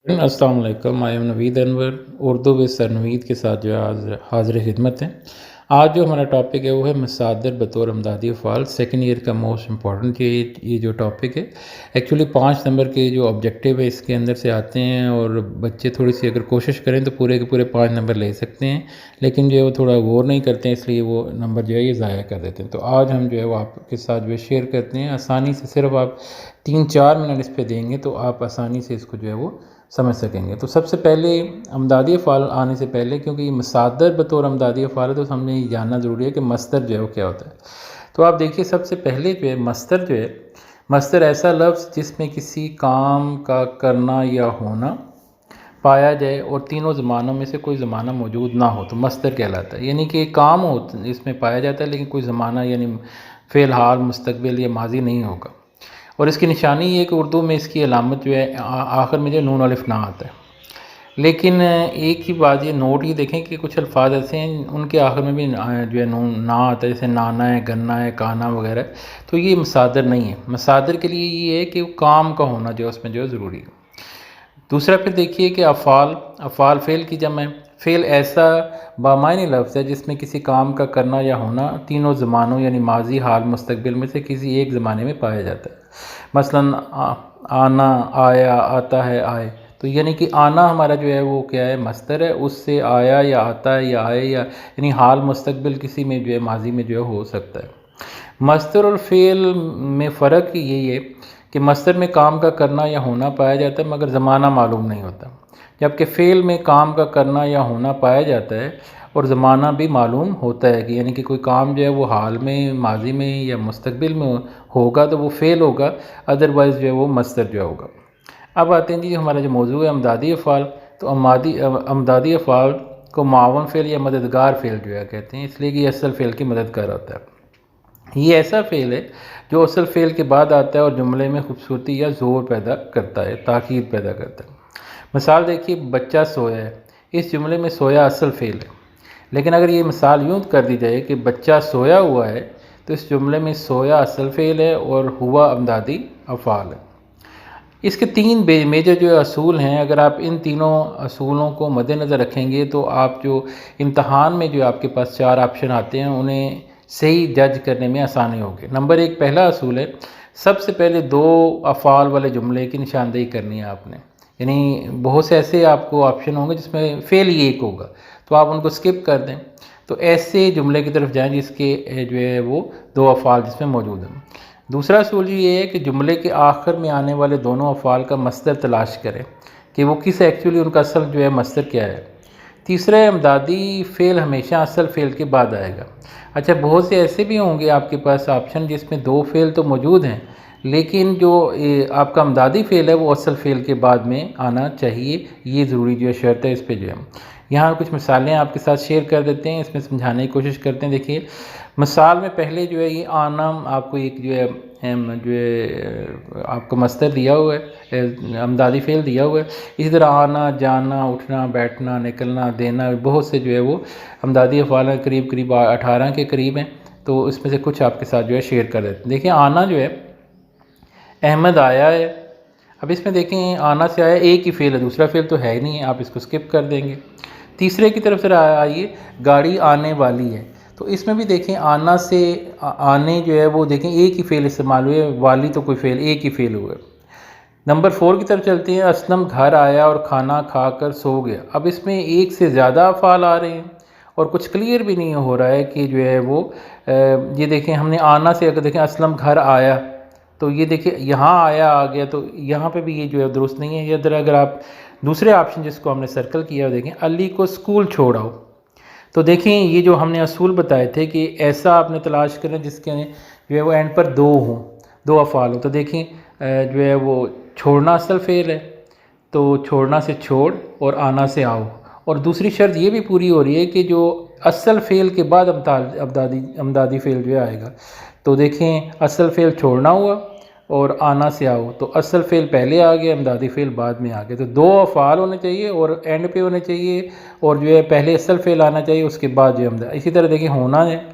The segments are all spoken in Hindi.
अस्सलाम वालेकुम। I am Naveed Anwar, Urdu with sir Naveed के साथ जो है आज हाज़िर खिदमत है। आज जो हमारा टॉपिक है वो है मसादर बतौर अमदादी अफ़आल। सेकंड ईयर का मोस्ट इम्पॉर्टेंट ये जो टॉपिक है, एक्चुअली 5 नंबर के जो ऑब्जेक्टिव है इसके अंदर से आते हैं और बच्चे थोड़ी सी अगर कोशिश करें तो पूरे के पूरे 5 नंबर ले सकते हैं, लेकिन जो है वो थोड़ा गौर नहीं करते हैं, इसलिए वो नंबर जो है ये ज़ाया कर देते हैं। तो आज हम जो है वो आपके साथ जो है शेयर करते हैं आसानी से। सिर्फ आप 3-4 मिनट इस पर देंगे तो आप आसानी से इसको जो है वो समझ सकेंगे। तो सबसे पहले अमदादी अफ़आल आने से पहले, क्योंकि मसादर बतौर अमदादी अफ़आल है, तो हमने ये जानना ज़रूरी है कि मस्तर जो है वो क्या होता है। तो आप देखिए, सबसे पहले जो है मस्तर जो है, मस्तर ऐसा लफ्ज़ जिसमें किसी काम का करना या होना पाया जाए और तीनों ज़मानों में से कोई ज़माना मौजूद ना हो तो मस्तर कहलाता है। यानी कि काम हो इसमें पाया जाता है लेकिन कोई ज़माना यानी फ़िलहाल, मुस्तक़बिल या माज़ी नहीं होगा। और इसकी निशानी ये है कि उर्दू में इसकी अलामत जो है आखिर में जो नून अलिफ ना आता है। लेकिन एक ही बात ये नोट ये देखें कि कुछ अल्फाज ऐसे हैं उनके आखिर में भी जो है नून ना आता है, जैसे नाना है, गन्ना है, काना वगैरह। तो ये मसादर नहीं है। मसादर के लिए ये है कि काम का होना जो है उसमें जो है ज़रूरी है। दूसरा फिर देखिए कि अफ़ाल, अफ़ाल फ़ेल की जमा है। फ़ेल ऐसा बामायनी लफ्ज़ है जिसमें किसी काम का करना या होना तीनों ज़मानों यानी माज़ी, हाल, मुस्तक़बिल में से किसी एक ज़माने में पाया जाता है। मसलन आना, आया, आता है, आए। तो यानी कि आना हमारा जो है वो क्या है, मस्तर है। उससे आया या आता है या आए या यानी हाल, मुस्तक़बिल किसी में जो है माज़ी में जो है हो सकता है। मस्तर और फ़ेल में फ़र्क यही है कि मस्तर में काम का करना या होना पाया जाता है मगर ज़माना मालूम नहीं होता, जबकि फ़ेल में काम का करना या होना पाया जाता है और ज़माना भी मालूम होता है कि यानी कि कोई काम जो है वो हाल में, माजी में या मुस्तकबिल में होगा तो वो फ़ेल होगा, अदरवाइज़ जो है वो मस्तर जो होगा। अब आते हैं जी हमारा जो मौजू है अमदादी अफ़आल। तो अमदादी अफ़आल को मावन फ़ेल या मददगार फ़ेल जो है कहते हैं, इसलिए कि असल फ़ेल की मदद कर होता है। ये ऐसा फ़ेल है जो असल फ़ेल के बाद आता है और जुमले में खूबसूरती या ज़ोर पैदा करता है, ताक़ीद पैदा करता है। मिसाल देखिए, बच्चा सोया है। इस जुमले में सोया असल फ़ेल है, लेकिन अगर ये मिसाल यूँ कर दी जाए कि बच्चा सोया हुआ है, तो इस जुमले में सोया असल फ़ेल है और हुआ अमदादी अफ़आल है। इसके 3 मेजर जो असूल हैं, अगर आप इन तीनों असूलों को मद्देनज़र रखेंगे तो आप जो इम्तहान में जो आपके पास 4 ऑप्शन आते हैं उन्हें सही जज करने में आसानी होगी। नंबर 1 पहला असूल है, सबसे पहले 2 अफ़आल वाले जुमले की निशानदेही करनी है आपने। यानी बहुत से ऐसे आपको ऑप्शन होंगे जिसमें फ़ेल ही एक होगा, तो आप उनको स्किप कर दें। तो ऐसे जुमले की तरफ जाएँ जिसके जो है वो 2 अफ़आल जिसमें मौजूद हैं। दूसरा असूल ये है कि जुमले के आखिर में आने वाले दोनों अफ़आल का मस्दर तलाश करें कि वो किस एक्चुअली उनका असल जो है मस्दर क्या है। तीसरा है, अमदादी फ़ेल हमेशा असल फ़ेल के बाद आएगा। अच्छा, बहुत से ऐसे भी होंगे आपके पास ऑप्शन जिसमें 2 फ़ेल तो मौजूद हैं, लेकिन जो आपका अमदादी फ़ेल है वो असल फ़ेल के बाद में आना चाहिए। ये ज़रूरी जो है शर्त है, इस पे जो है यहाँ कुछ मिसालें आपके साथ शेयर कर देते हैं, इसमें समझाने की कोशिश करते हैं। देखिए, मिसाल में पहले जो है ये आना आपको एक जो है आपको मस्तर दिया हुआ है, अमदादी फ़ेल दिया हुआ है। इसी तरह आना, जाना, उठना, बैठना, निकलना, देना, बहुत से जो है वो अमदादी अफ़आल करीब करीब 18 के करीब हैं। तो इसमें से कुछ आपके साथ जो है शेयर कर देते हैं। देखिए, आना जो है, अहमद आया है। अब इसमें देखें, आना से आया एक ही फ़ेल है, दूसरा फ़ेल तो है ही नहीं है, आप इसको स्किप कर देंगे। तीसरे की तरफ से आइए, गाड़ी आने वाली है। तो इसमें भी देखें, आना से आने जो है वो देखें एक ही फ़ेल इस्तेमाल हुए, वाली तो कोई फ़ेल, एक ही फ़ेल हुआ। नंबर 4 की तरफ चलते हैं, असलम घर आया और खाना खाकर सो गया। अब इसमें एक से ज़्यादा अफ़आल आ रहे हैं और कुछ क्लियर भी नहीं हो रहा है कि जो है वो ये देखें, हमने आना से अगर देखें असलम घर आया, तो ये देखिए यहाँ आया आ गया, तो यहाँ पे भी ये जो है दुरुस्त नहीं है। इधर अगर आप दूसरे ऑप्शन जिसको हमने सर्कल किया देखें, अली को स्कूल छोड़ाओ, तो देखें ये जो हमने असूल बताए थे कि ऐसा आपने तलाश करें जिसके जो है वो एंड पर 2 हों, 2 अफ़आल हो। तो देखें जो है वो छोड़ना असल फ़ेल है, तो छोड़ना से छोड़ और आना से आओ। और दूसरी शर्त ये भी पूरी हो रही है कि जो असल फ़ेल के बाद अमदादी फ़ेल जो है आएगा। तो देखें, असल फ़ेल छोड़ना हुआ और आना से आओ, तो असल फ़ेल पहले आ गया, अमदादी फ़ेल बाद में आ गया। तो 2 अफ़आल होने चाहिए और एंड पे होने चाहिए, और जो है पहले असल फ़ेल आना चाहिए, उसके बाद जो है इसी तरह देखिए होना है।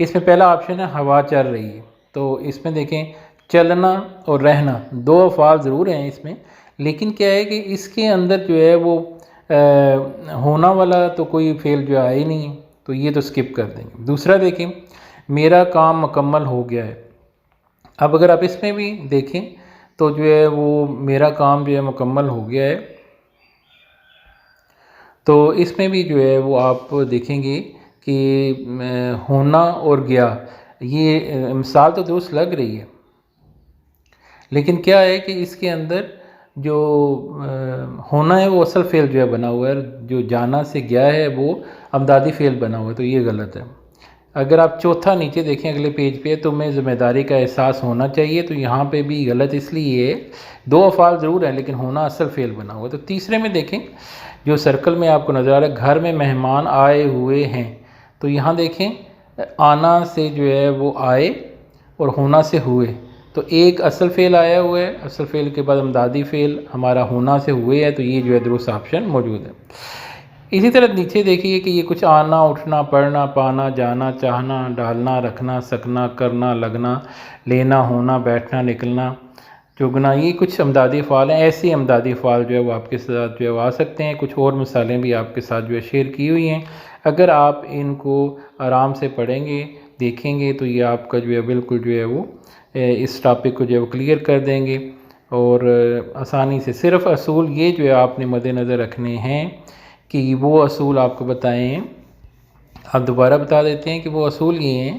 इसमें पहला ऑप्शन है हवा चल रही है, तो इसमें देखें चलना और रहना 2 अफ़आल ज़रूर हैं इसमें, लेकिन क्या है कि इसके अंदर जो है वो होना वाला तो कोई फेल जो है ही नहीं है, तो ये तो स्किप कर देंगे। दूसरा देखें, मेरा काम मुकम्मल हो गया है। अब अगर आप इसमें भी देखें तो जो है वो मेरा काम जो है मुकम्मल हो गया है, तो इसमें भी जो है वो आप देखेंगे कि होना और गया, ये मिसाल तो दुरुस्त लग रही है, लेकिन क्या है कि इसके अंदर जो होना है वो असल फ़ेल जो है बना हुआ है, जो जाना से गया है वो अमदादी फ़ेल बना हुआ है, तो ये गलत है। अगर आप चौथा नीचे देखें अगले पेज पे, तो मैं ज़िम्मेदारी का एहसास होना चाहिए, तो यहाँ पे भी गलत इसलिए है, दो अफ़ाल ज़रूर है लेकिन होना असल फ़ेल बना हुआ है। तो तीसरे में देखें जो सर्कल में आपको नज़र आ रहा है, घर में मेहमान आए हुए हैं, तो यहाँ देखें आना से जो है वो आए और होना से हुए, तो एक असल फ़ेल आया हुआ है, असल फ़ेल के बाद अमदादी फ़ेल हमारा होना से हुए है, तो ये जो है दुरुस्त ऑप्शन मौजूद है। इसी तरह नीचे देखिए कि ये कुछ आना, उठना, पढ़ना, पाना, जाना, चाहना, डालना, रखना, सकना, करना, लगना, लेना, होना, बैठना, निकलना, चुगना, ये कुछ अमदादी फ़ाल हैं। ऐसे अमदादी फ़ाल जो है वो आपके साथ जो है वो आ सकते हैं। कुछ और मिसालें भी आपके साथ जो है शेयर की हुई हैं। अगर आप इनको आराम से पढ़ेंगे, देखेंगे, तो ये आपका जो है बिल्कुल जो है वो इस टॉपिक को जो है वो क्लियर कर देंगे और आसानी से। सिर्फ़ असूल ये जो है आपने मद्देनज़र रखने हैं कि वो असूल आपको बताए हैं। आप दोबारा बता देते हैं कि वो असूल ये हैं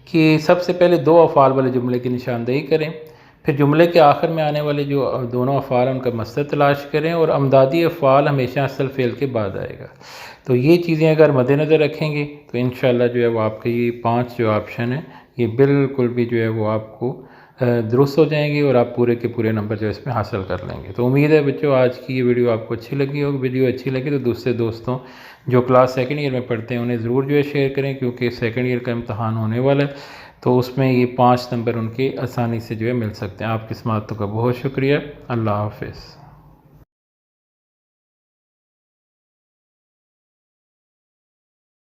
कि सबसे पहले दो अफ़ाल वाले जुमले की निशानदेही करें, फिर जुमले के आखिर में आने वाले जो दोनों अफ़ाल हैं उनका मस्दर तलाश करें, और अमदादी अफ़ाल हमेशा असल फ़ेल के बाद आएगा। तो ये चीज़ें अगर मद्देनज़र रखेंगे तो इंशाअल्लाह जो है वो आपके ये 5 जो ऑप्शन है ये बिल्कुल भी जो है वो आपको दुरुस्त हो जाएंगे और आप पूरे के पूरे नंबर जो है इसमें हासिल कर लेंगे। तो उम्मीद है बच्चों आज की ये वीडियो आपको अच्छी लगी होगी। वीडियो अच्छी लगी तो दूसरे दोस्तों जो क्लास सेकंड ईयर में पढ़ते हैं उन्हें ज़रूर जो है शेयर करें, क्योंकि सेकंड ईयर का इम्तहान होने वाला है, तो उसमें ये 5 नंबर उनके आसानी से जो है मिल सकते हैं। आपकी समाअतों का बहुत शुक्रिया। अल्लाह हाफ़िज़।